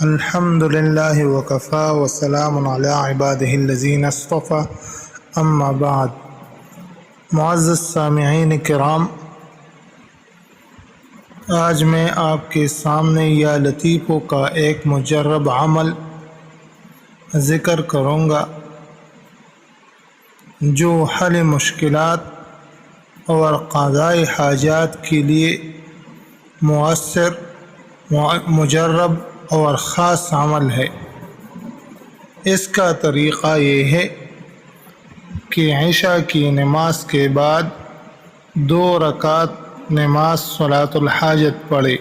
الحمد للہ وکفا وسلام علی عبادہ الذین اصطفیٰ اما بعد۔ معزز سامعین کرام، آج میں آپ کے سامنے یا لطیفوں کا ایک مجرب عمل ذکر کروں گا جو حل مشکلات اور قضاء حاجات کے لیے مؤثر، مجرب اور خاص عمل ہے۔ اس کا طریقہ یہ ہے کہ عشاء کی نماز کے بعد 2 رکعت نماز صلاۃ الحاجت پڑھے۔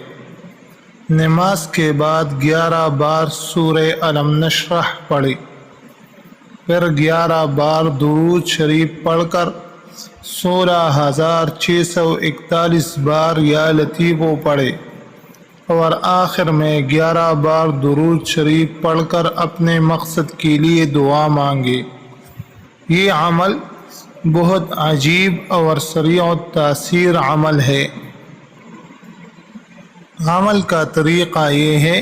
نماز کے بعد 11 بار سورہ الم نشرح پڑھے، پھر 11 بار درود شریف پڑھ کر 16,641 بار یا لطیفوں پڑھے، اور آخر میں 11 بار درود شریف پڑھ کر اپنے مقصد کے لیے دعا مانگے۔ یہ عمل بہت عجیب اور سریع التاثیر عمل ہے۔ عمل کا طریقہ یہ ہے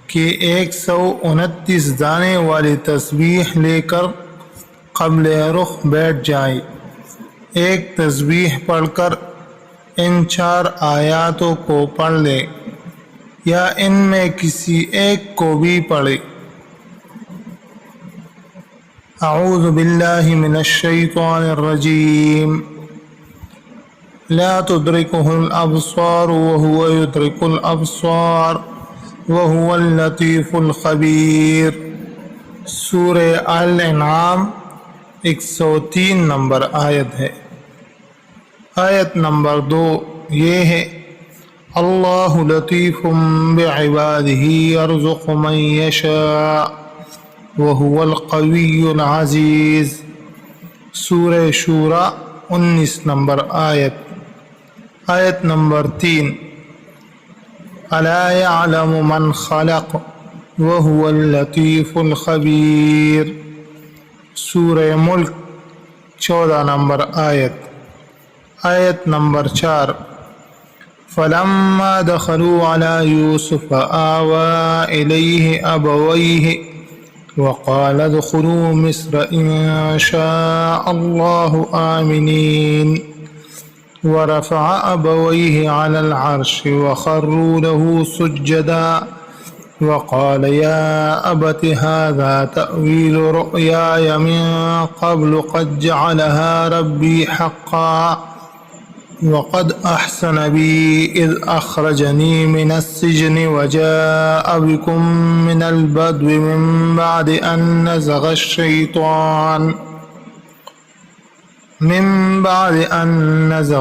کہ 129 دانے والی تسبیح لے کر قبل رخ بیٹھ جائیں۔ ایک تسبیح پڑھ کر ان 4 آیاتوں کو پڑھ لیں یا ان میں کسی ایک کو بھی پڑھے۔ اعوذ باللہ من الشیطان الرجیم، لا تدرکہ الابصار وہو یدرک الابصار وہو اللطیف الخبیر۔ سورہ الانعام 103 نمبر آیت ہے۔ آیت نمبر 2 یہ ہے، اللہ لطیف بعبادہ یرزق من یشاء وہو القوی العزیز۔ سورہ شورى 19 نمبر آیت۔ آیت نمبر 3، الا یعلم من خلق وہو اللطیف الخبیر۔ سورہ ملک 14 نمبر آیت۔ آیت نمبر 4، فلما دخلوا على يوسف آوى إليه أبويه وقال ادخلوا مصر إن شاء الله آمنين ورفع أبويه على العرش وخروا له سجدا وقال يا أبت هذا تأويل رؤياي من قبل قد جعلها ربي حقا وقد أحسن بي إذ أخرجني من السجن وجاء بكم من البدو من بعد أن نزغ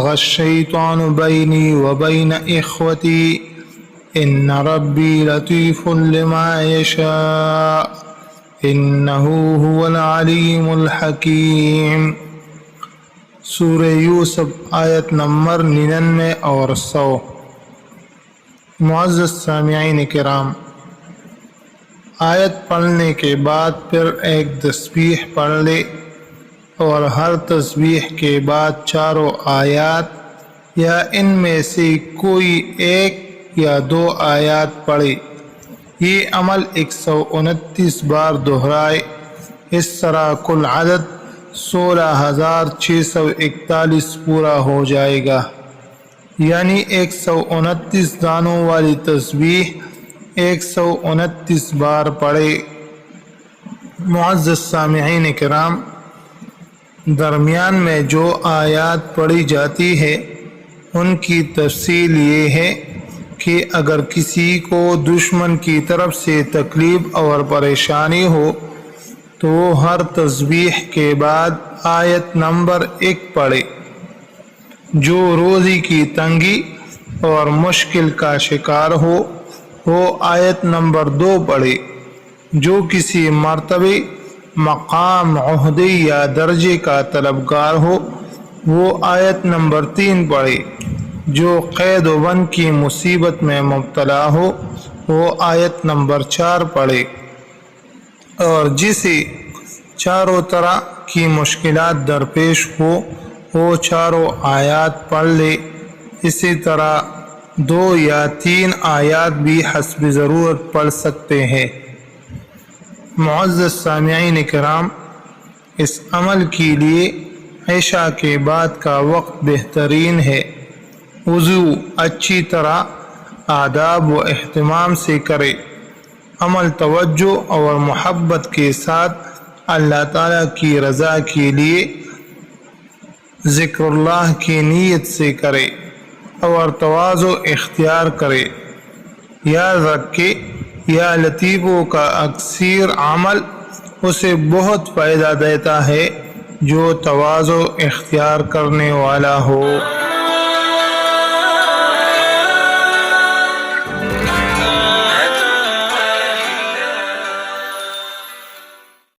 الشيطان بيني وبين إخوتي إن ربي لطيف لما يشاء إنه هو العليم الحكيم۔ سورہ یوسف آیت نمبر 99 اور 100۔ معزز سامعین کرام، آیت پڑھنے کے بعد پھر ایک تسبیح پڑھ لے اور ہر تسبیح کے بعد 4 آیات یا ان میں سے کوئی ایک یا 2 آیات پڑھے۔ یہ عمل 129 بار دہرائے، اس طرح کل عدد 16,641 پورا ہو جائے گا، یعنی 129 دانوں والی تسبیح 129 بار پڑھے۔ معزز سامعین کرام، درمیان میں جو آیات پڑھی جاتی ہے ان کی تفصیل یہ ہے کہ اگر کسی کو دشمن کی طرف سے تکلیف اور پریشانی ہو تو وہ ہر تسبیح کے بعد آیت نمبر 1 پڑھے۔ جو روزی کی تنگی اور مشکل کا شکار ہو وہ آیت نمبر 2 پڑھے۔ جو کسی مرتبے، مقام، عہدے یا درجے کا طلبگار ہو وہ آیت نمبر 3 پڑھے۔ جو قید و بند کی مصیبت میں مبتلا ہو وہ آیت نمبر 4 پڑھے، اور جسے چاروں طرح کی مشکلات درپیش ہو وہ چاروں آیات پڑھ لے۔ اسی طرح 2 یا 3 آیات بھی حسب ضرورت پڑھ سکتے ہیں۔ معزز سامعین کرام، اس عمل کے لیے عشاء کے بعد کا وقت بہترین ہے۔ وضو اچھی طرح آداب و اہتمام سے کرے، عمل توجہ اور محبت کے ساتھ اللہ تعالیٰ کی رضا کے لیے ذکر اللہ کی نیت سے کرے اور تواضع اختیار کرے۔ یاد رکھے یا لطیفوں کا اکثر عمل اسے بہت فائدہ دیتا ہے جو تواضع اختیار کرنے والا ہو۔